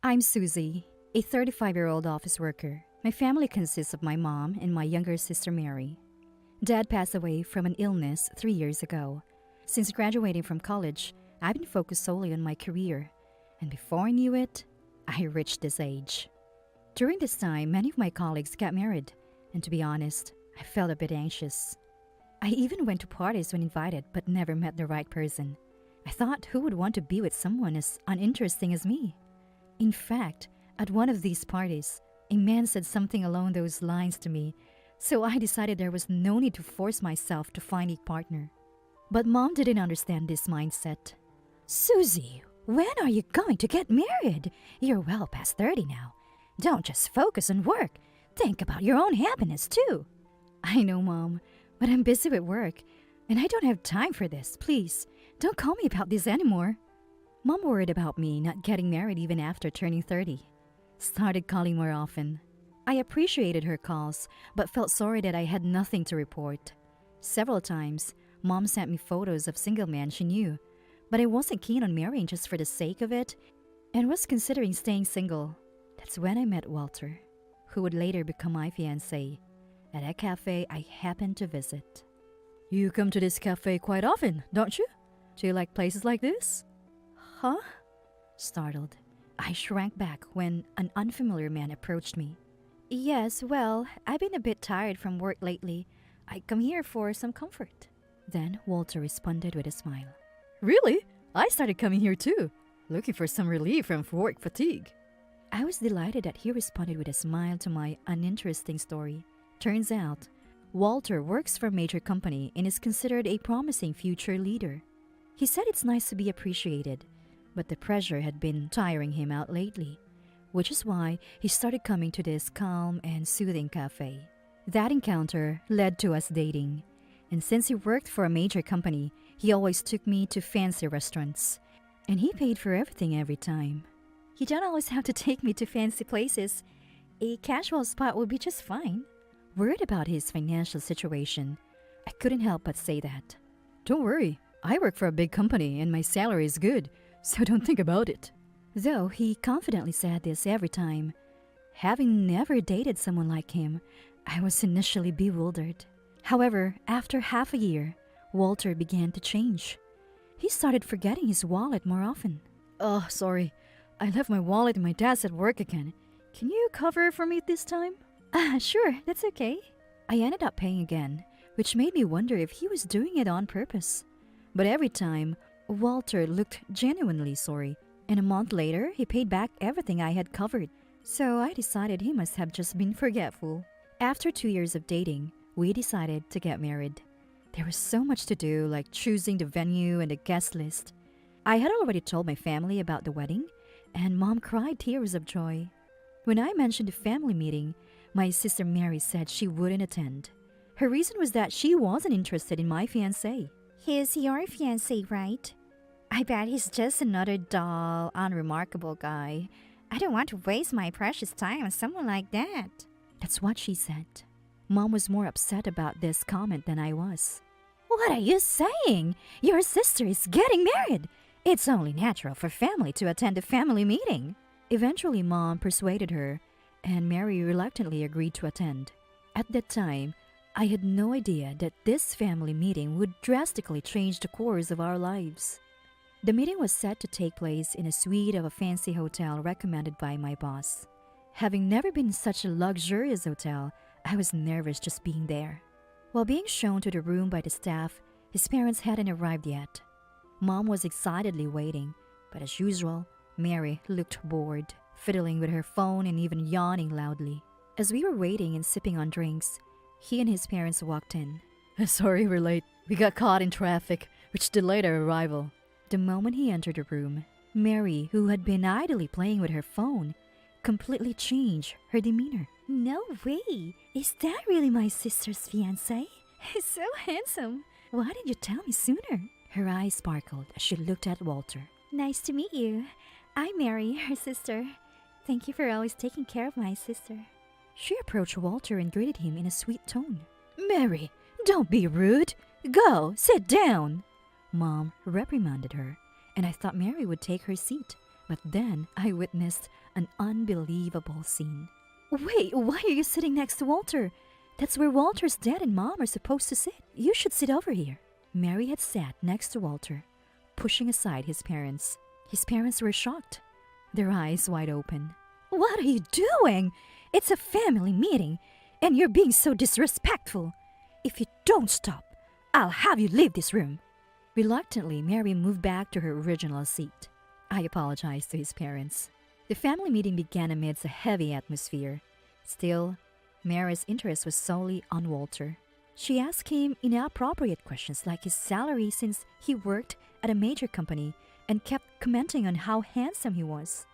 I'm Susie, a 35-year-old office worker. My family consists of my mom and my younger sister Mary. Dad passed away from an illness 3 years ago. Since graduating from college, I've been focused solely on my career. And before I knew it, I reached this age. During this time, many of my colleagues got married. And to be honest, I felt a bit anxious. I even went to parties when invited but never met the right person. I thought, who would want to be with someone as uninteresting as me? In fact, at one of these parties, a man said something along those lines to me, so I decided there was no need to force myself to find a partner. But Mom didn't understand this mindset. "Susie, when are you going to get married? You're well past 30 now. Don't just focus on work. Think about your own happiness, too." "I know, Mom, but I'm busy with work, and I don't have time for this. Please, don't call me about this anymore." Mom worried about me not getting married even after turning 30. Started calling more often. I appreciated her calls, but felt sorry that I had nothing to report. Several times, Mom sent me photos of single men she knew, but I wasn't keen on marrying just for the sake of it, and was considering staying single. That's when I met Walter, who would later become my fiancé, at a cafe I happened to visit. "You come to this cafe quite often, don't you? Do you like places like this?" "Huh?" Startled, I shrank back when an unfamiliar man approached me. "Yes, well, I've been a bit tired from work lately. I come here for some comfort." Then Walter responded with a smile. "Really? I started coming here too, looking for some relief from work fatigue." I was delighted that he responded with a smile to my uninteresting story. Turns out, Walter works for a major company and is considered a promising future leader. He said it's nice to be appreciated, but the pressure had been tiring him out lately, which is why he started coming to this calm and soothing cafe. That encounter led to us dating, and since he worked for a major company, he always took me to fancy restaurants, and he paid for everything every time. "You don't always have to take me to fancy places. A casual spot would be just fine." Worried about his financial situation, I couldn't help but say that. "Don't worry, I work for a big company and my salary is good, so don't think about it." Though he confidently said this every time, having never dated someone like him, I was initially bewildered. However, after half a year, Walter began to change. He started forgetting his wallet more often. "Oh, sorry. I left my wallet in my desk at work again. Can you cover for me this time?" Sure, that's okay." I ended up paying again, which made me wonder if he was doing it on purpose. But every time, Walter looked genuinely sorry, and a month later, he paid back everything I had covered. So I decided he must have just been forgetful. After 2 years of dating, we decided to get married. There was so much to do, like choosing the venue and the guest list. I had already told my family about the wedding, and Mom cried tears of joy. When I mentioned the family meeting, my sister Mary said she wouldn't attend. Her reason was that she wasn't interested in my fiancé. "He's your fiancé, right? I bet he's just another dull, unremarkable guy. I don't want to waste my precious time on someone like that." That's what she said. Mom was more upset about this comment than I was. "What are you saying? Your sister is getting married. It's only natural for family to attend a family meeting." Eventually, Mom persuaded her, and Mary reluctantly agreed to attend. At that time, I had no idea that this family meeting would drastically change the course of our lives. The meeting was set to take place in a suite of a fancy hotel recommended by my boss. Having never been in such a luxurious hotel, I was nervous just being there. While being shown to the room by the staff, his parents hadn't arrived yet. Mom was excitedly waiting, but as usual, Mary looked bored, fiddling with her phone and even yawning loudly. As we were waiting and sipping on drinks, he and his parents walked in. "Sorry we're late. We got caught in traffic, which delayed our arrival." The moment he entered the room, Mary, who had been idly playing with her phone, completely changed her demeanor. "No way! Is that really my sister's fiancé? He's so handsome. Why didn't you tell me sooner?" Her eyes sparkled as she looked at Walter. "Nice to meet you. I'm Mary, her sister. Thank you for always taking care of my sister." She approached Walter and greeted him in a sweet tone. "Mary, don't be rude. Go, sit down." Mom reprimanded her, and I thought Mary would take her seat, But then I witnessed an unbelievable scene. Wait, why are you sitting next to Walter? That's where Walter's dad and mom are supposed to sit. You should sit over here. Mary had sat next to Walter, pushing aside his parents. His parents were shocked, their eyes wide open. What are you doing? It's a family meeting, and you're being so disrespectful. If you don't stop, I'll have you leave this room. Reluctantly, Mary moved back to her original seat. I apologized to his parents. The family meeting began amidst a heavy atmosphere. Still, Mary's interest was solely on Walter. She asked him inappropriate questions like his salary since he worked at a major company and kept commenting on how handsome he was.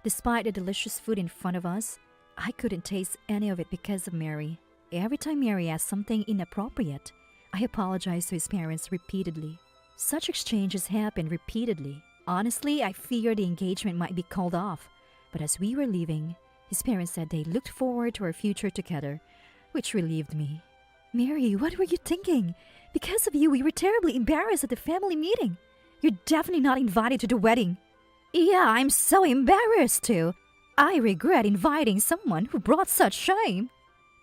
Despite the delicious food in front of us, I couldn't taste any of it because of Mary. Every time Mary asked something inappropriate, I apologized to his parents repeatedly. Such exchanges happened repeatedly. Honestly, I feared the engagement might be called off. But as we were leaving, his parents said they looked forward to our future together, which relieved me. Mary, what were you thinking? Because of you, we were terribly embarrassed at the family meeting. You're definitely not invited to the wedding. Yeah, I'm so embarrassed too. I regret inviting someone who brought such shame.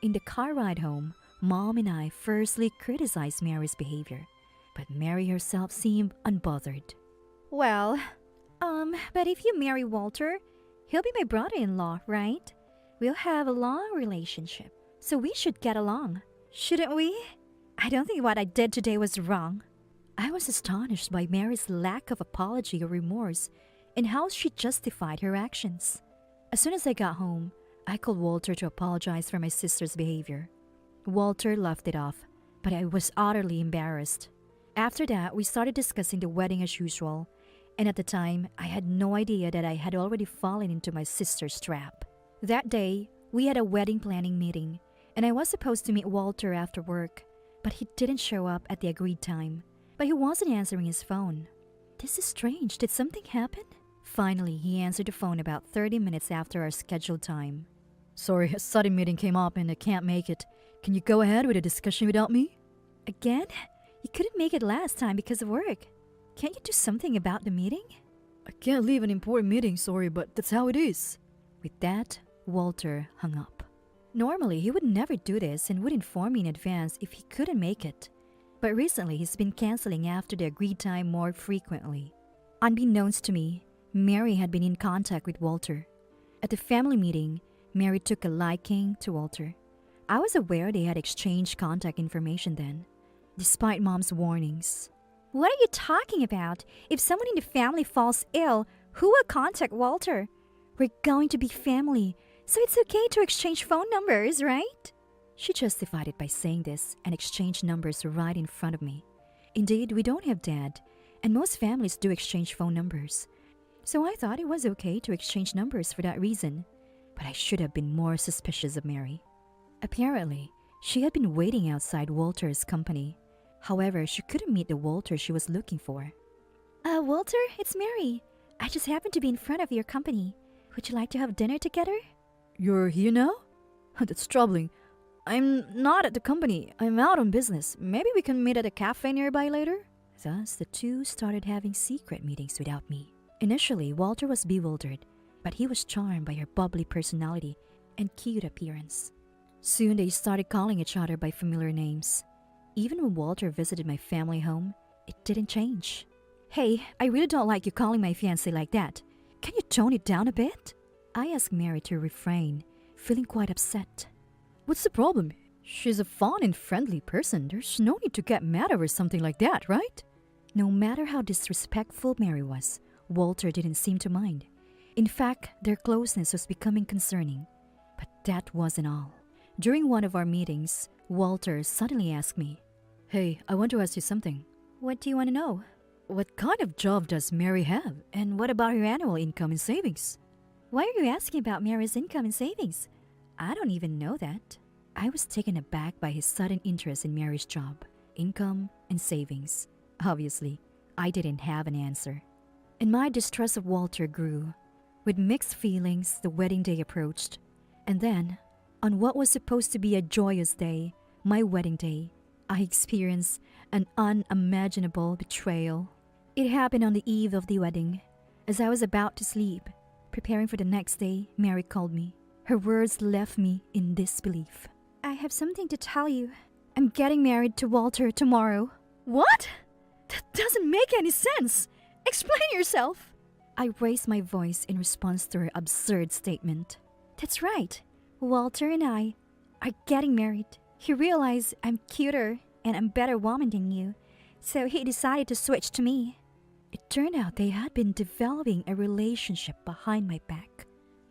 In the car ride home, Mom and I firstly criticized Mary's behavior, but Mary herself seemed unbothered. Well, but if you marry Walter, he'll be my brother-in-law, right? We'll have a long relationship, so we should get along. Shouldn't we? I don't think what I did today was wrong. I was astonished by Mary's lack of apology or remorse and how she justified her actions. As soon as I got home, I called Walter to apologize for my sister's behavior. Walter laughed it off, but I was utterly embarrassed. After that, we started discussing the wedding as usual, and at the time, I had no idea that I had already fallen into my sister's trap. That day, we had a wedding planning meeting, and I was supposed to meet Walter after work, but he didn't show up at the agreed time. But he wasn't answering his phone. This is strange. Did something happen? Finally, he answered the phone about 30 minutes after our scheduled time. Sorry, a sudden meeting came up and I can't make it. Can you go ahead with the discussion without me? Again? You couldn't make it last time because of work. Can't you do something about the meeting? I can't leave an important meeting, sorry, but that's how it is. With that, Walter hung up. Normally, he would never do this and would inform me in advance if he couldn't make it. But recently, he's been canceling after the agreed time more frequently. Unbeknownst to me, Mary had been in contact with Walter. At the family meeting, Mary took a liking to Walter. I was aware they had exchanged contact information then, despite Mom's warnings. What are you talking about? If someone in the family falls ill, who will contact Walter? We're going to be family, so it's okay to exchange phone numbers, right? She justified it by saying this and exchanged numbers right in front of me. Indeed, we don't have dad, and most families do exchange phone numbers. So I thought it was okay to exchange numbers for that reason, but I should have been more suspicious of Mary. Apparently, she had been waiting outside Walter's company. However, she couldn't meet the Walter she was looking for. Walter, it's Mary. I just happened to be in front of your company. Would you like to have dinner together? You're here now? That's troubling. I'm not at the company. I'm out on business. Maybe we can meet at a cafe nearby later? Thus, the two started having secret meetings without me. Initially, Walter was bewildered, but he was charmed by her bubbly personality and cute appearance. Soon, they started calling each other by familiar names. Even when Walter visited my family home, it didn't change. Hey, I really don't like you calling my fiancé like that. Can you tone it down a bit? I asked Mary to refrain, feeling quite upset. What's the problem? She's a fun and friendly person. There's no need to get mad over something like that, right? No matter how disrespectful Mary was, Walter didn't seem to mind. In fact, their closeness was becoming concerning. But that wasn't all. During one of our meetings, Walter suddenly asked me, Hey, I want to ask you something. What do you want to know? What kind of job does Mary have? And what about her annual income and savings? Why are you asking about Mary's income and savings? I don't even know that. I was taken aback by his sudden interest in Mary's job, income, and savings. Obviously, I didn't have an answer. And my distrust of Walter grew. With mixed feelings, the wedding day approached. And then, on what was supposed to be a joyous day, my wedding day, I experienced an unimaginable betrayal. It happened on the eve of the wedding. As I was about to sleep, preparing for the next day, Mary called me. Her words left me in disbelief. I have something to tell you. I'm getting married to Walter tomorrow. What? That doesn't make any sense. Explain yourself. I raised my voice in response to her absurd statement. That's right. Walter and I are getting married. He realized I'm cuter and I'm a better woman than you, so he decided to switch to me. It turned out they had been developing a relationship behind my back.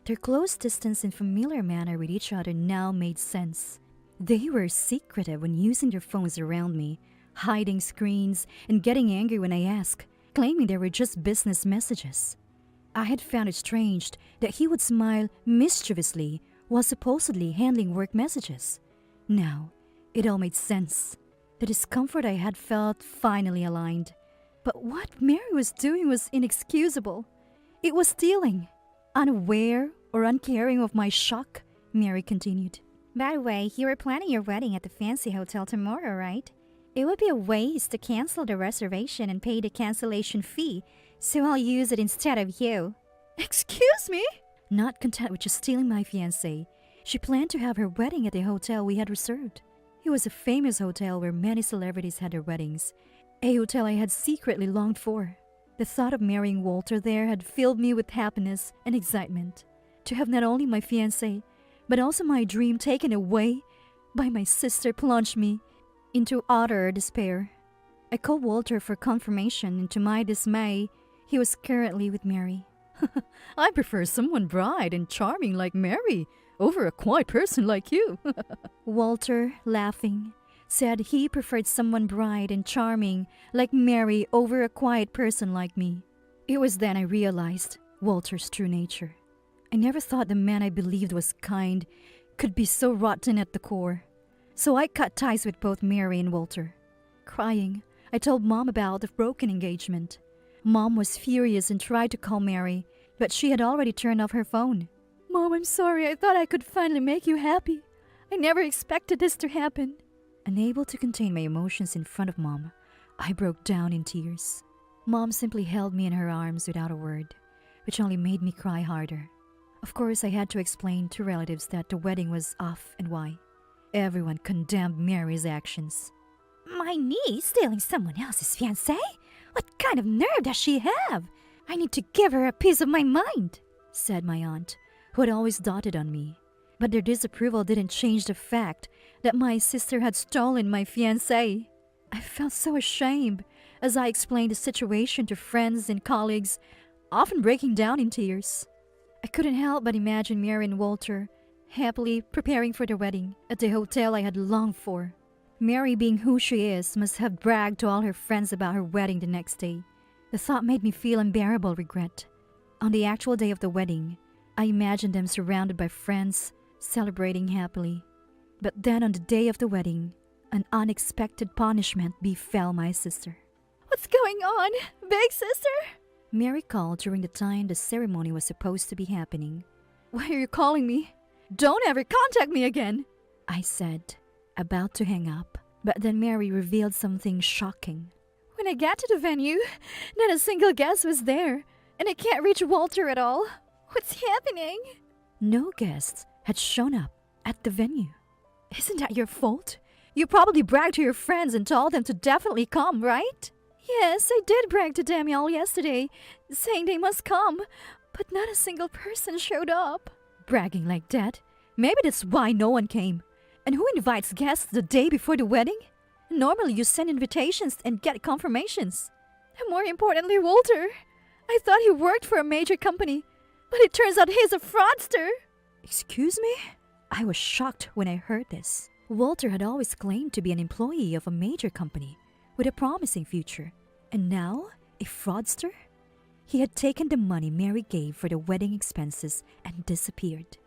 Their close distance and familiar manner with each other now made sense. They were secretive when using their phones around me, hiding screens and getting angry when I asked, claiming they were just business messages. I had found it strange that he would smile mischievously while supposedly handling work messages. Now, it all made sense. The discomfort I had felt finally aligned. But what Mary was doing was inexcusable. It was stealing. Unaware or uncaring of my shock, Mary continued. By the way, you were planning your wedding at the Fiancé hotel tomorrow, right? It would be a waste to cancel the reservation and pay the cancellation fee, so I'll use it instead of you. Excuse me? Not content with just stealing my fiancé, she planned to have her wedding at the hotel we had reserved. It was a famous hotel where many celebrities had their weddings, a hotel I had secretly longed for. The thought of marrying Walter there had filled me with happiness and excitement. To have not only my fiancé, but also my dream taken away by my sister plunged me into utter despair. I called Walter for confirmation, and to my dismay, he was currently with Mary. I prefer someone bright and charming like Mary over a quiet person like you. Walter, laughing, said he preferred someone bright and charming like Mary over a quiet person like me. It was then I realized Walter's true nature. I never thought the man I believed was kind could be so rotten at the core. So I cut ties with both Mary and Walter. Crying, I told Mom about the broken engagement. Mom was furious and tried to call Mary, but she had already turned off her phone. Mom, I'm sorry. I thought I could finally make you happy. I never expected this to happen. Unable to contain my emotions in front of Mom, I broke down in tears. Mom simply held me in her arms without a word, which only made me cry harder. Of course, I had to explain to relatives that the wedding was off and why. Everyone condemned Mary's actions. My niece stealing someone else's fiancé? What kind of nerve does she have? I need to give her a piece of my mind, said my aunt, who had always doted on me. But their disapproval didn't change the fact that my sister had stolen my fiancé. I felt so ashamed as I explained the situation to friends and colleagues, often breaking down in tears. I couldn't help but imagine Mary and Walter happily preparing for their wedding at the hotel I had longed for. Mary, being who she is, must have bragged to all her friends about her wedding the next day. The thought made me feel unbearable regret. On the actual day of the wedding, I imagined them surrounded by friends, celebrating happily. But then on the day of the wedding, an unexpected punishment befell my sister. What's going on, big sister? Mary called during the time the ceremony was supposed to be happening. Why are you calling me? Don't ever contact me again, I said, about to hang up. But then Mary revealed something shocking. When I got to the venue, not a single guest was there, and I can't reach Walter at all. What's happening? No guests had shown up at the venue. Isn't that your fault? You probably bragged to your friends and told them to definitely come, right? Yes, I did brag to them all yesterday, saying they must come, but not a single person showed up. Bragging like that? Maybe that's why no one came. And who invites guests the day before the wedding? Normally you send invitations and get confirmations. And more importantly, Walter. I thought he worked for a major company, but it turns out he's a fraudster. Excuse me? I was shocked when I heard this. Walter had always claimed to be an employee of a major company with a promising future. And now, a fraudster? He had taken the money Mary gave for the wedding expenses and disappeared.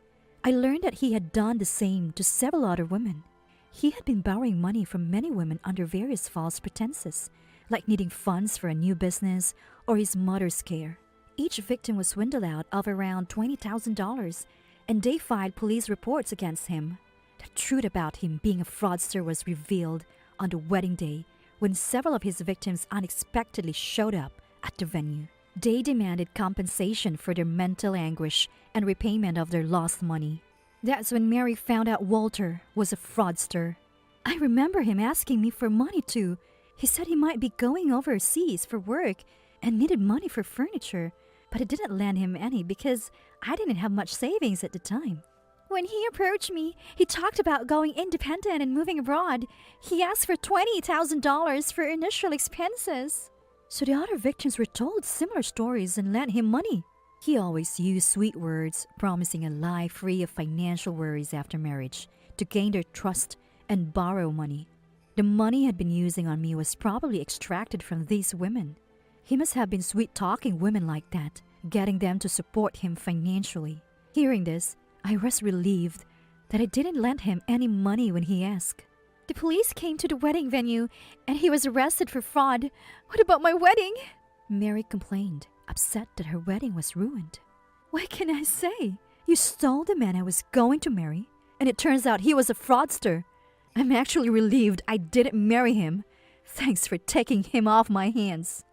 I learned that he had done the same to several other women. He had been borrowing money from many women under various false pretenses, like needing funds for a new business or his mother's care. Each victim was swindled out of around $20,000, and they filed police reports against him. The truth about him being a fraudster was revealed on the wedding day when several of his victims unexpectedly showed up at the venue. They demanded compensation for their mental anguish and repayment of their lost money. That's when Mary found out Walter was a fraudster. I remember him asking me for money too. He said he might be going overseas for work and needed money for furniture, but I didn't lend him any because I didn't have much savings at the time. When he approached me, he talked about going independent and moving abroad. He asked for $20,000 for initial expenses. So the other victims were told similar stories and lent him money. He always used sweet words, promising a life free of financial worries after marriage to gain their trust and borrow money. The money he had been using on me was probably extracted from these women. He must have been sweet-talking women like that, getting them to support him financially. Hearing this, I was relieved that I didn't lend him any money when he asked. The police came to the wedding venue and he was arrested for fraud. What about my wedding? Mary complained, upset that her wedding was ruined. What can I say? You stole the man I was going to marry, and it turns out he was a fraudster. I'm actually relieved I didn't marry him. Thanks for taking him off my hands.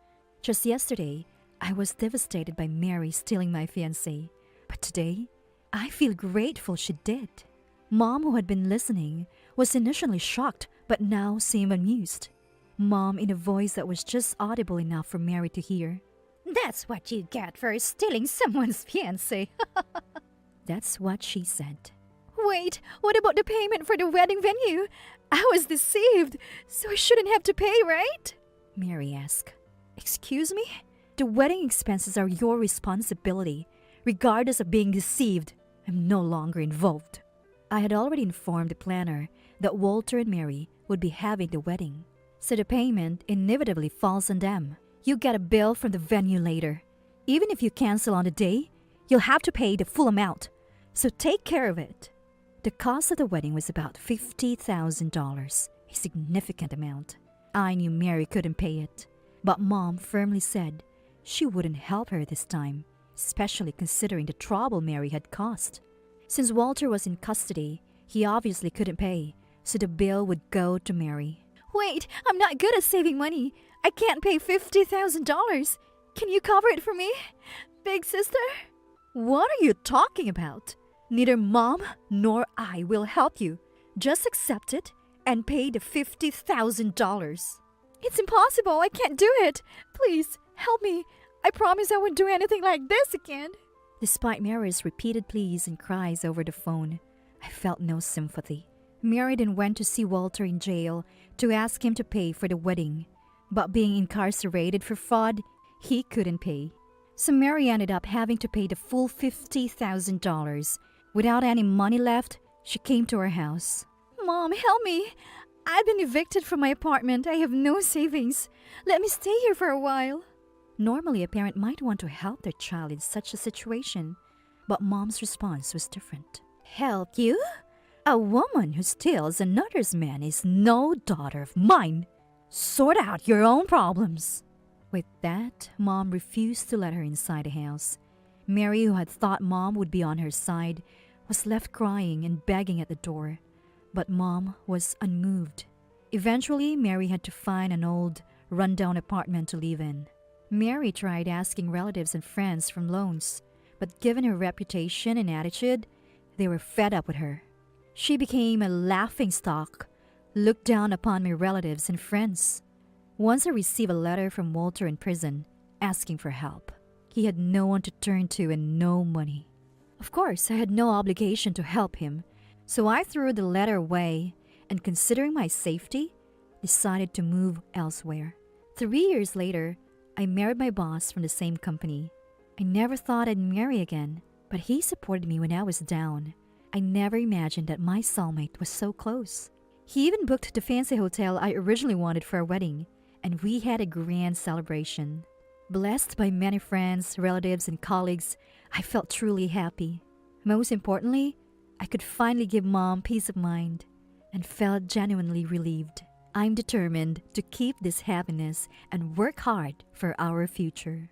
Just yesterday, I was devastated by Mary stealing my fiancé. But today, I feel grateful she did. Mom, who had been listening, was initially shocked but now seemed amused. Mom, in a voice that was just audible enough for Mary to hear. That's what you get for stealing someone's fiancé. That's what she said. Wait, what about the payment for the wedding venue? I was deceived, so I shouldn't have to pay, right? Mary asked. Excuse me? The wedding expenses are your responsibility, regardless of being deceived. I'm no longer involved. I had already informed the planner that Walter and Mary would be having the wedding, so the payment inevitably falls on them. You get a bill from the venue later. Even if you cancel on the day, you'll have to pay the full amount, so take care of it. The cost of the wedding was about $50,000, a significant amount. I knew Mary couldn't pay it, but Mom firmly said she wouldn't help her this time, especially considering the trouble Mary had caused. Since Walter was in custody, he obviously couldn't pay, so the bill would go to Mary. Wait, I'm not good at saving money. I can't pay $50,000. Can you cover it for me, big sister? What are you talking about? Neither Mom nor I will help you. Just accept it and pay the $50,000. It's impossible. I can't do it. Please, help me. I promise I won't do anything like this again. Despite Mary's repeated pleas and cries over the phone, I felt no sympathy. Mary then went to see Walter in jail to ask him to pay for the wedding. But being incarcerated for fraud, he couldn't pay. So Mary ended up having to pay the full $50,000. Without any money left, she came to our house. Mom, help me. I've been evicted from my apartment. I have no savings. Let me stay here for a while. Normally, a parent might want to help their child in such a situation, but Mom's response was different. Help you? A woman who steals another's man is no daughter of mine. Sort out your own problems. With that, Mom refused to let her inside the house. Mary, who had thought Mom would be on her side, was left crying and begging at the door. But Mom was unmoved. Eventually, Mary had to find an old, run-down apartment to live in. Mary tried asking relatives and friends for loans, but given her reputation and attitude, they were fed up with her. She became a laughingstock, looked down upon my relatives and friends. Once I received a letter from Walter in prison asking for help. He had no one to turn to and no money. Of course, I had no obligation to help him, so I threw the letter away and, considering my safety, decided to move elsewhere. 3 years later, I married my boss from the same company. I never thought I'd marry again, but he supported me when I was down. I never imagined that my soulmate was so close. He even booked the fancy hotel I originally wanted for our wedding, and we had a grand celebration. Blessed by many friends, relatives, and colleagues, I felt truly happy. Most importantly, I could finally give Mom peace of mind and felt genuinely relieved. I'm determined to keep this happiness and work hard for our future.